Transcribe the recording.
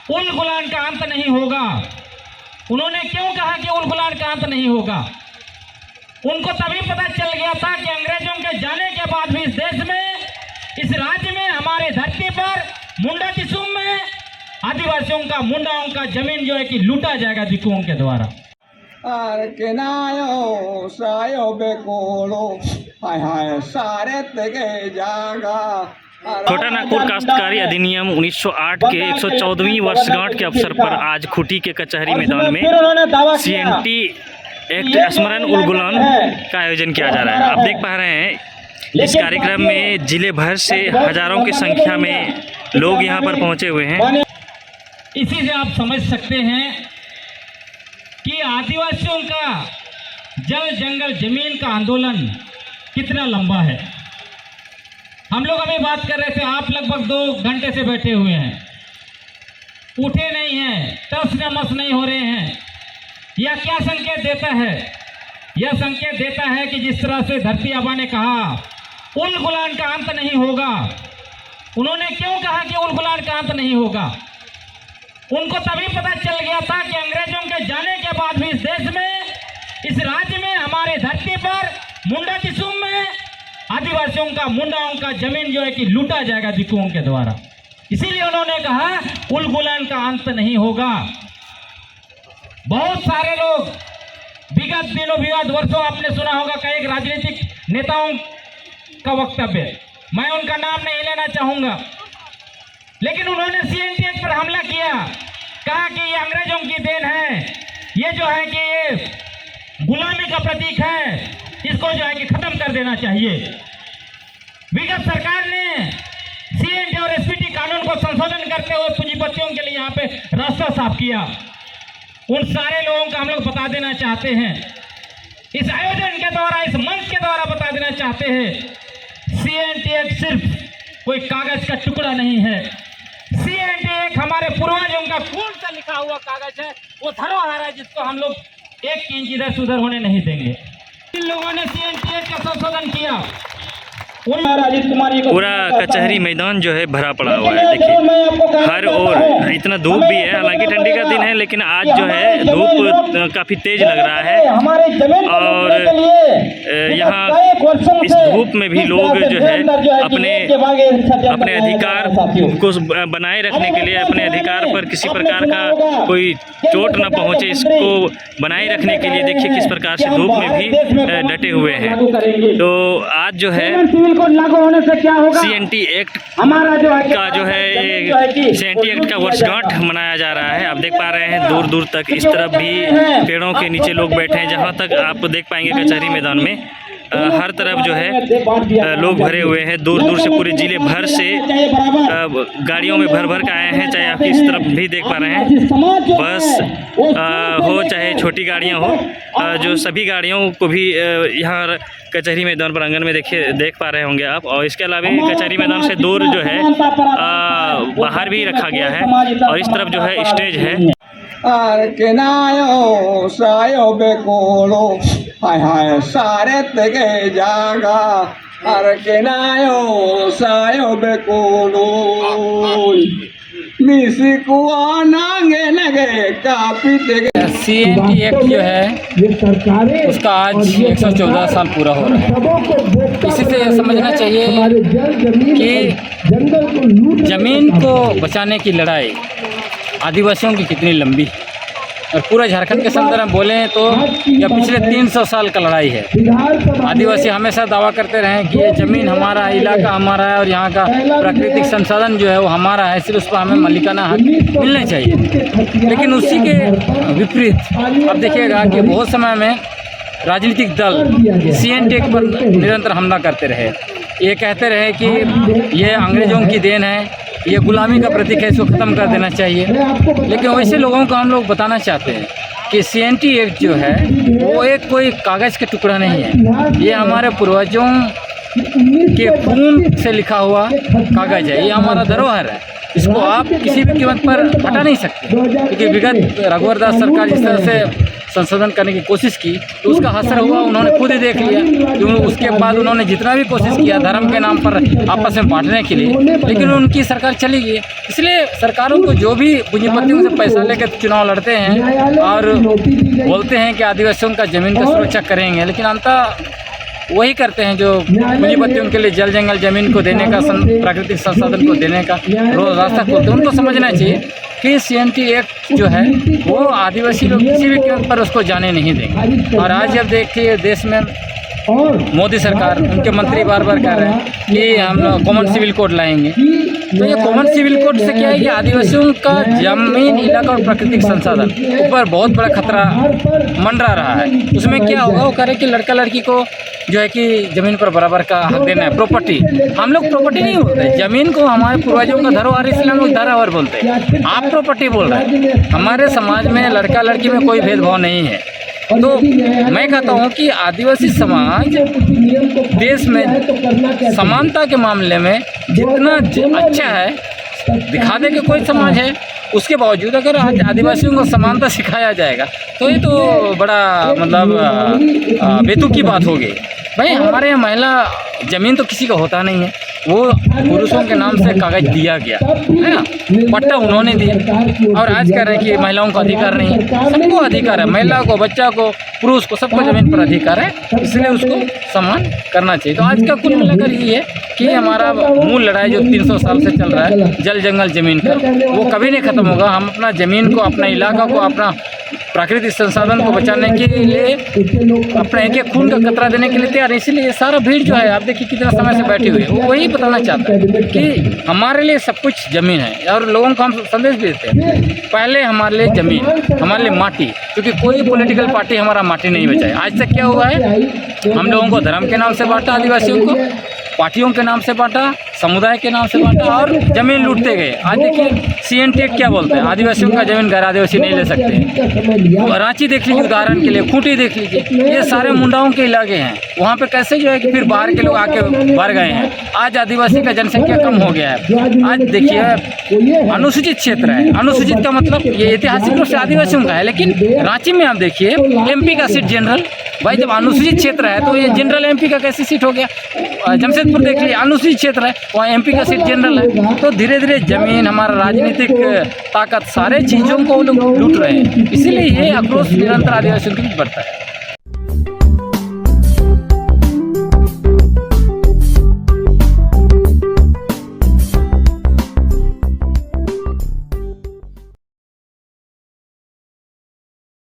उल गुलान का अंत नहीं होगा। उन्होंने क्यों कहा कि उल गुलान का अंत नहीं होगा? उनको तभी पता चल गया था कि अंग्रेजों के जाने के बाद भी इस देश में, इस राज्य में, हमारे धरती पर, मुंडा दिसुम में आदिवासियों का, मुंडाओं का जमीन जो है कि लूटा जाएगा दिकुओं के द्वारा। छोटा नागपुर काश्तकारी अधिनियम 1908 के 114वीं वर्षगांठ के अवसर पर आज खूंटी के कचहरी मैदान में CNT एक्ट स्मरण उल गुलान का आयोजन किया जा रहा है। आप देख पा रहे हैं इस कार्यक्रम में जिले भर से हजारों की संख्या में लोग यहां पर पहुंचे हुए हैं। इसी से आप समझ सकते हैं कि आदिवासियों का जल जंगल जमीन का आंदोलन कितना लंबा है। हम लोग अभी बात कर रहे थे, आप लगभग 2 घंटे से बैठे हुए हैं, उठे नहीं हैं, तस नमस नहीं हो रहे हैं। यह क्या संकेत देता है? यह संकेत देता है कि जिस तरह से धरती आबा ने कहा उल गुलान का अंत नहीं होगा। उन्होंने क्यों कहा कि उल गुलान का अंत नहीं होगा? उनको तभी पता चल गया था कि अंग्रेजों के जाने के बाद भी इस देश में, इस राज्य में, हमारे धरती पर, मुंडा दिसुम में आदिवासियों का, मुंडाओं का जमीन जो है कि लूटा जाएगा दिकुओं के द्वारा। इसीलिए उन्होंने कहा उल गुलान का अंत नहीं होगा। बहुत सारे लोग विगत दिनों, विगत वर्षों आपने सुना होगा कई राजनीतिक नेताओं का वक्तव्य, मैं उनका नाम नहीं लेना चाहूंगा, लेकिन उन्होंने CNT एक्ट पर हमला किया, कहा कि ये अंग्रेजों की देन है, ये जो है कि ये गुलामी का प्रतीक है, इसको जो है कि खत्म कर देना चाहिए। विगत सरकार ने CNT और SPT कानून को संशोधन करते हुए पूंजीपतियों के लिए यहाँ पे रास्ता साफ किया। उन सारे लोगों को हम लोग बता देना चाहते हैं, इस आयोजन के द्वारा, इस मंच के द्वारा बता देना चाहते हैं, CNT एक्ट सिर्फ कोई कागज का टुकड़ा नहीं है। CNT एक्ट हमारे पूर्वजों का खून से लिखा हुआ कागज है, वो धरोहर है जिसको हम लोग 1 इंच इधर से उधर होने नहीं देंगे। इन लोगों ने CNT एक्ट का संशोधन किया। पूरा कचहरी मैदान जो है भरा पड़ा हुआ है। देखिए हर ओर इतना धूप भी है, हालांकि ठंडी का दिन है, लेकिन आज जो है धूप काफ़ी तेज लग रहा है। और यहाँ इस धूप में भी लोग जो है अपने अधिकार को बनाए रखने के लिए, अपने अधिकार पर किसी प्रकार का कोई चोट न पहुँचे, इसको बनाए रखने के लिए देखिए किस प्रकार से धूप में भी डटे हुए हैं। तो आज जो है लागू होने से क्या होगा, CNT एक्ट हमारा जो है CNT एक्ट का वर्षगांठ मनाया जा रहा है। आप देख पा रहे हैं दूर दूर तक इस तरफ भी पेड़ों के नीचे लोग बैठे हैं। जहां तक आप देख पाएंगे कचहरी मैदान में हर तरफ जो है लोग भरे हुए हैं, दूर दूर से पूरे जिले भर से गाड़ियों में भर भर के आए हैं। चाहे आप इस तरफ भी देख पा रहे हैं, बस हो चाहे छोटी गाड़ियां हो, जो सभी गाड़ियों को भी यहाँ कचहरी मैदान प्रांगण में देख पा रहे होंगे आप। और इसके अलावा कचहरी मैदान से दूर जो है बाहर भी रखा गया है, और इस तरफ जो है स्टेज है। हाय हाय सारे तेगे जागा अरकेनायो सायो बेकोलो मिसी कुआ नांगे नगे कापी तेगे। CNT एक्ट जो है उसका आज 114 साल पूरा हो रहा है। इसी से यह समझना चाहिए कि ज़मीन को बचाने की लड़ाई आदिवासियों की कितनी लंबी है। और पूरा झारखंड के संदर्भ में बोलें तो यह पिछले 300 साल का लड़ाई है। आदिवासी हमेशा दावा करते रहे कि ये ज़मीन हमारा, इलाका हमारा है और यहाँ का प्राकृतिक संसाधन जो है वो हमारा है, सिर्फ उस पर हमें मालिकाना हक मिलने चाहिए। लेकिन उसी के विपरीत अब देखिएगा कि बहुत समय में राजनीतिक दल CNT एक्ट पर निरंतर हमला करते रहे। ये कहते रहे कि ये अंग्रेज़ों की देन है, ये गुलामी का प्रतीक है, इसको ख़त्म कर देना चाहिए। लेकिन वैसे लोगों को हम लोग बताना चाहते हैं कि CNT एक्ट जो है वो एक कोई कागज़ का टुकड़ा नहीं है, ये हमारे पूर्वजों के खून से लिखा हुआ कागज़ है, ये हमारा धरोहर है। इसको आप किसी भी कीमत पर हटा नहीं सकते, क्योंकि विगत रघुवर दास सरकार जिस तरह से संशोधन करने की कोशिश की तो उसका असर हुआ, उन्होंने खुद ही देख लिया कि उसके बाद उन्होंने जितना भी कोशिश किया धर्म के नाम पर आपस में बांटने के लिए, लेकिन उनकी सरकार चली गई। इसलिए सरकारों को जो भी पूंजीपतियों से पैसा लेकर चुनाव लड़ते हैं और बोलते हैं कि आदिवासियों का ज़मीन का सुरक्षा करेंगे, लेकिन अंततः वही करते हैं जो पूंजीपतियों के लिए जल जंगल ज़मीन को देने का, प्राकृतिक संसाधन को देने का रोज रास्ता खोलते हैं। उनको समझना चाहिए कि CNT एक्ट जो है वो आदिवासी लोग किसी भी कीमत पर उसको जाने नहीं देंगे। और आज जब देखिए देश में मोदी सरकार, उनके मंत्री बार बार कह रहे हैं कि हम कॉमन सिविल कोड लाएंगे, तो ये कॉमन सिविल कोड से क्या है कि आदिवासियों का जमीन, इलाका और प्राकृतिक संसाधन ऊपर बहुत बड़ा खतरा मंडरा रहा है। उसमें क्या होगा, वो कह रहे कि लड़का लड़की को जो है कि ज़मीन पर बराबर का हक देना है, प्रॉपर्टी। हम लोग प्रॉपर्टी नहीं बोलते, ज़मीन को हमारे पूर्वजों का धरोहर इसलिए हम लोग धरोहर बोलते हैं, आप प्रॉपर्टी बोल रहे हैं। हमारे समाज में लड़का लड़की में कोई भेदभाव नहीं है। तो मैं कहता हूँ कि आदिवासी समाज देश में समानता के मामले में जितना अच्छा है, दिखा दे कि कोई समाज है, उसके बावजूद अगर आज आदिवासियों को समानता सिखाया जाएगा तो ये तो बड़ा मतलब बेतुकी बात होगी। भाई हमारे यहाँ महिला ज़मीन तो किसी का होता नहीं है, वो पुरुषों के नाम से कागज दिया गया है ना, पट्टा उन्होंने दिया। और आज कह रहे हैं कि महिलाओं को अधिकार नहीं है। सबको अधिकार है, महिला को, बच्चा को, पुरुष को, सबको ज़मीन पर अधिकार है, इसलिए उसको सम्मान करना चाहिए। तो आज का कुल मिलाकर ये है कि हमारा मूल लड़ाई जो 300 साल से चल रहा है जल जंगल ज़मीन का, वो कभी नहीं ख़त्म होगा। हम अपना ज़मीन को, अपना इलाका को, अपना प्राकृतिक संसाधन को बचाने के लिए अपना एक एक खून का कतरा देने के लिए तैयार है। इसलिए सारा भीड़ जो है, आप देखिए कितना समय से बैठी हुई है, वो वही बताना चाहता है कि हमारे लिए सब कुछ ज़मीन है। और लोगों को हम संदेश भेजते हैं, पहले हमारे लिए ज़मीन, हमारे लिए माटी, क्योंकि कोई पॉलिटिकल पार्टी हमारा माटी नहीं बचाए। आज तक क्या हुआ है, हम लोगों को धर्म के नाम से बांटा, आदिवासियों को पार्टियों के नाम से बांटा, समुदाय के नाम से बांटा और ज़मीन लूटते गए। आज देखिए CNT एक्ट क्या बोलते हैं, आदिवासियों का ज़मीन गैर आदिवासी नहीं ले सकते। रांची देख लीजिए उदाहरण के लिए, खूंटी देख लीजिए, ये सारे मुंडाओं के इलाके हैं। वहाँ पे कैसे जो है कि फिर बाहर के लोग आके भर गए हैं। आज आदिवासी का जनसंख्या कम हो गया है। आज देखिए अनुसूचित क्षेत्र है, अनुसूचित का मतलब ये ऐतिहासिक रूप से आदिवासियों का है, लेकिन रांची में आप देखिए MP का सीट जनरल। भाई जब अनुसूचित क्षेत्र है तो ये जनरल MP का कैसी सीट हो गया। जमशेदपुर देख लीजिए, अनुसूचित क्षेत्र है, वहाँ MP का सीट जनरल है। तो धीरे धीरे ज़मीन, हमारा राजनीतिक ताकत, सारे चीज़ों को लोग लूट रहे हैं। इसीलिए ये आक्रोश निरंतर आदिवासियों के बीच बढ़ता है।